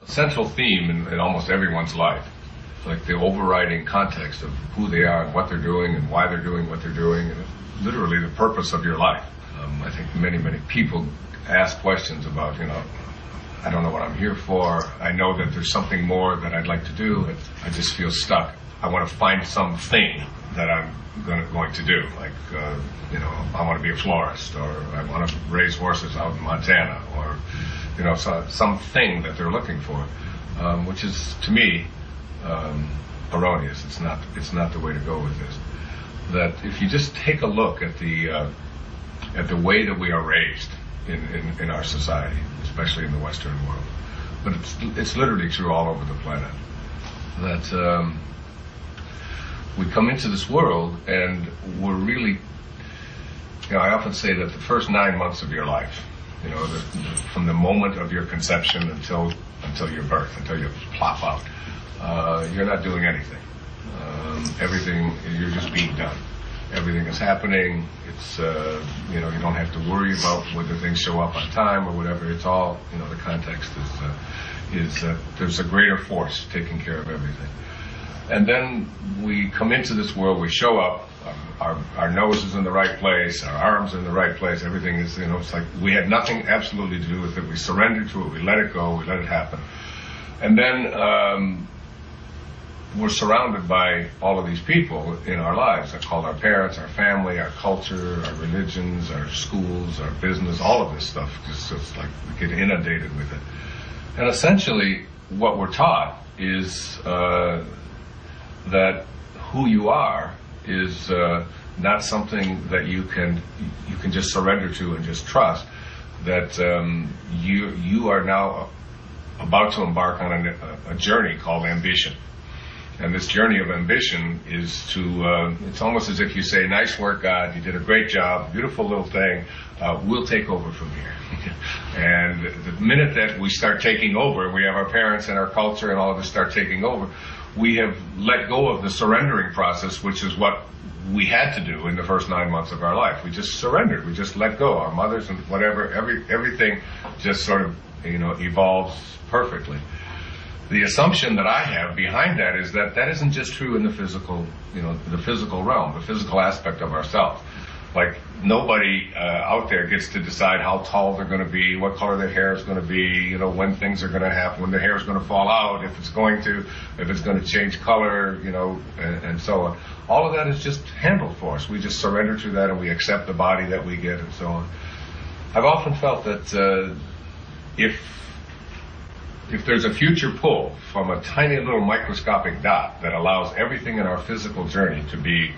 central theme in almost everyone's life, like the overriding context of who they are and what they're doing and why they're doing what they're doing, and literally the purpose of your life. I think many people ask questions about, I don't know what I'm here for. I know that there's something more that I'd like to do, but I just feel stuck. I want to find something that I'm going to do, like, I want to be a florist, or I want to raise horses out in Montana, or, something that they're looking for, which is, to me, erroneous. It's not the way to go with this. That if you just take a look at the way that we are raised in our society, especially in the Western world, but it's literally true all over the planet, that we come into this world and we're really, I often say that the first 9 months of your life, from the moment of your conception until your birth, until you plop out, you're not doing anything. Everything, you're just being done. Everything is happening. It's, you don't have to worry about whether things show up on time or whatever. It's all, the context is there's a greater force taking care of everything. And then we come into this world, we show up, our nose is in the right place, our arms are in the right place, everything is, it's like we had nothing absolutely to do with it. We surrendered to it, we let it go, we let it happen. And then we're surrounded by all of these people in our lives. They're called our parents, our family, our culture, our religions, our schools, our business, all of this stuff. Just like we get inundated with it. And essentially, what we're taught is that who you are is not something that you can just surrender to and just trust. That you are now about to embark on a journey called ambition. And this journey of ambition is to, it's almost as if you say, nice work, God, you did a great job, beautiful little thing, we'll take over from here. And the minute that we start taking over, we have our parents and our culture and all of us start taking over, we have let go of the surrendering process, which is what we had to do in the first 9 months of our life. We just surrendered, we just let go. Our mothers and whatever, everything just sort of, evolves perfectly. The assumption that I have behind that is that isn't just true in the physical, the physical realm, the physical aspect of ourselves. Like, nobody out there gets to decide how tall they're going to be, what color their hair is going to be, when things are going to happen, when their hair is going to fall out, if it's going to change color, and so on. All of that is just handled for us. We just surrender to that and we accept the body that we get and so on. I've often felt that if there's a future pull from a tiny little microscopic dot that allows everything in our physical journey to be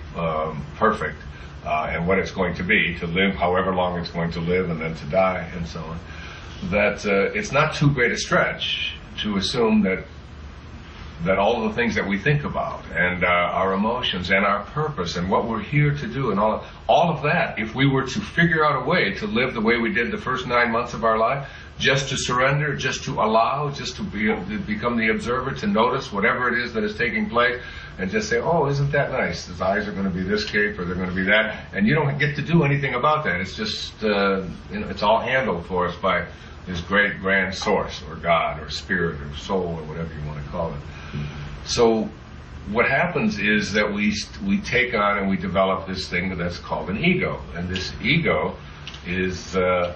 perfect, and what it's going to be, to live however long it's going to live and then to die and so on, that it's not too great a stretch to assume that all of the things that we think about and our emotions and our purpose and what we're here to do and all of that, if we were to figure out a way to live the way we did the first 9 months of our life, just to surrender, just to allow, just to become the observer, to notice whatever it is that is taking place, and just say, oh, isn't that nice? His eyes are going to be this shape, or they're going to be that, and you don't get to do anything about that. It's just, it's all handled for us by this great grand source, or God, or spirit, or soul, or whatever you want to call it. So what happens is that we take on and we develop this thing that's called an ego, and this ego is, I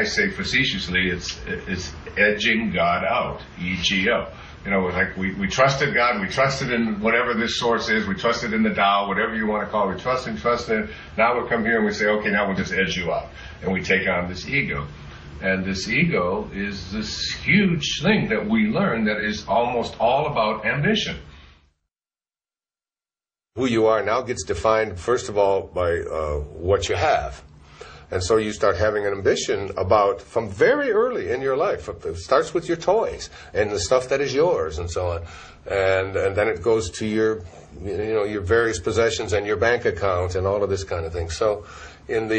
say facetiously, it's edging God out, E-G-O. Like we trusted God, we trusted in whatever this source is, we trusted in the Tao, whatever you want to call it, we trusted. Now we come here and we say, okay, now we'll just edge you out. And we take on this ego. And this ego is this huge thing that we learn that is almost all about ambition. Who you are now gets defined, first of all, by what you have. And so you start having an ambition from very early in your life. It starts with your toys and the stuff that is yours and so on. And then it goes to your various possessions and your bank account and all of this kind of thing. So in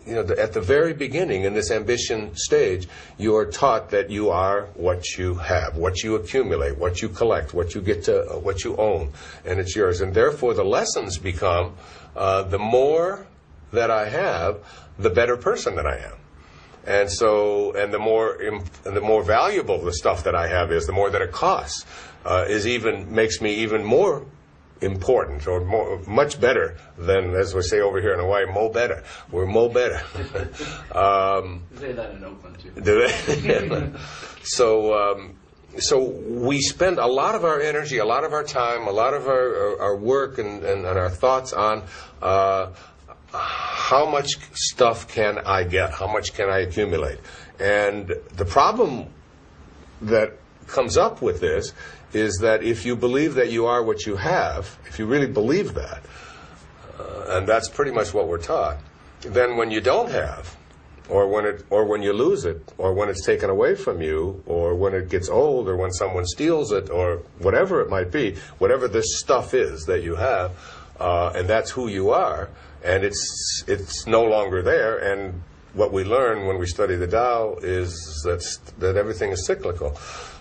at the very beginning in this ambition stage, you are taught that you are what you have, what you accumulate, what you collect, what you own, and it's yours. And therefore the lessons become, the more that I have, the better person that I am. And so, and the more valuable the stuff that I have is, the more that it costs, makes me even more important, or much better than, as we say over here in Hawaii, mo better. We're mo better. Say that in Oakland too. Do they? So we spend a lot of our energy, a lot of our time, a lot of our work and our thoughts on how much stuff can I get? How much can I accumulate? And the problem that comes up with this is that if you believe that you are what you have, if you really believe that, and that's pretty much what we're taught, then when you don't have, or when you lose it, or when it's taken away from you, or when it gets old, or when someone steals it, or whatever it might be, whatever this stuff is that you have, and that's who you are, and it's no longer there. And what we learn when we study the Tao is that everything is cyclical.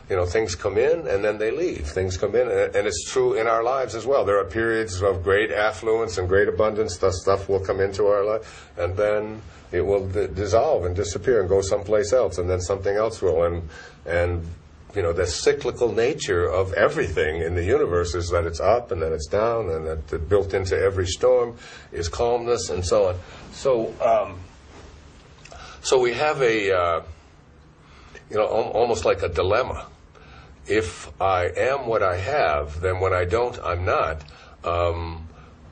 You know, things come in and then they leave. Things come in, and it's true in our lives as well. There are periods of great affluence and great abundance. The stuff will come into our life, and then it will dissolve and disappear and go someplace else, and then something else will. And you know, the cyclical nature of everything in the universe is that it's up and then it's down, and that built into every storm is calmness, and so on. So we have almost like a dilemma. If I am what I have, then when I don't, I'm not.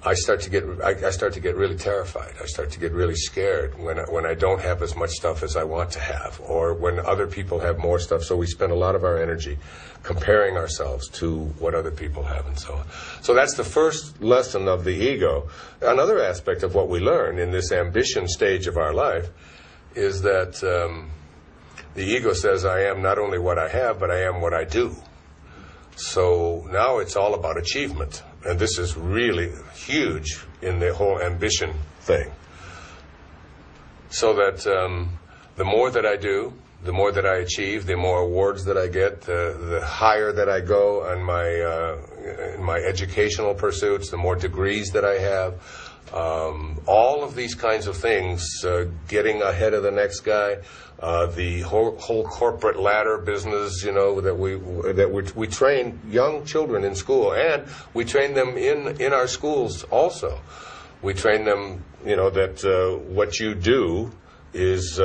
I start to get really terrified. I start to get really scared when I don't have as much stuff as I want to have, or when other people have more stuff. So we spend a lot of our energy comparing ourselves to what other people have, and so on. So that's the first lesson of the ego. Another aspect of what we learn in this ambition stage of our life is that the ego says, I am not only what I have, but I am what I do. So now it's all about achievement. And this is really huge in the whole ambition thing. So that the more that I do, the more that I achieve, the more awards that I get, the higher that I go in my educational pursuits, the more degrees that I have. All of these kinds of things, getting ahead of the next guy, the whole corporate ladder business, you know, that we train young children in school, and we train them in our schools also. We train them, you know, that what you do is,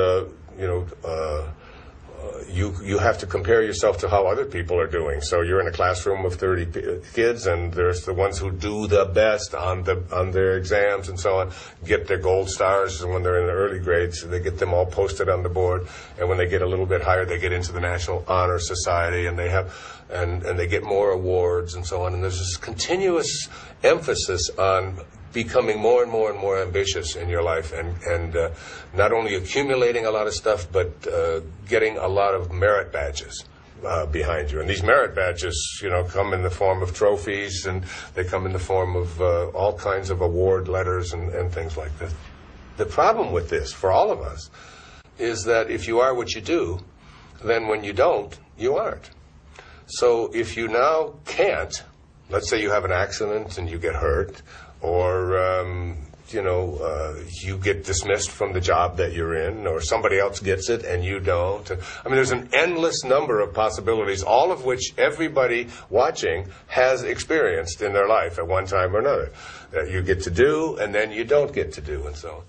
you have to compare yourself to how other people are doing. So you're in a classroom of 30 kids, and there's the ones who do the best on their exams and so on, get their gold stars, and when they're in the early grades, they get them all posted on the board. And when they get a little bit higher, they get into the National Honor Society, and they get more awards and so on. And there's this continuous emphasis on becoming more and more and more ambitious in your life, and not only accumulating a lot of stuff, but getting a lot of merit badges behind you. And these merit badges, you know, come in the form of trophies, and they come in the form of all kinds of award letters and things like this. The problem with this, for all of us, is that if you are what you do, then when you don't, you aren't. So if you now can't, let's say you have an accident and you get hurt, or you get dismissed from the job that you're in, or somebody else gets it and you don't. I mean, there's an endless number of possibilities, all of which everybody watching has experienced in their life at one time or another, that you get to do and then you don't get to do, and so on.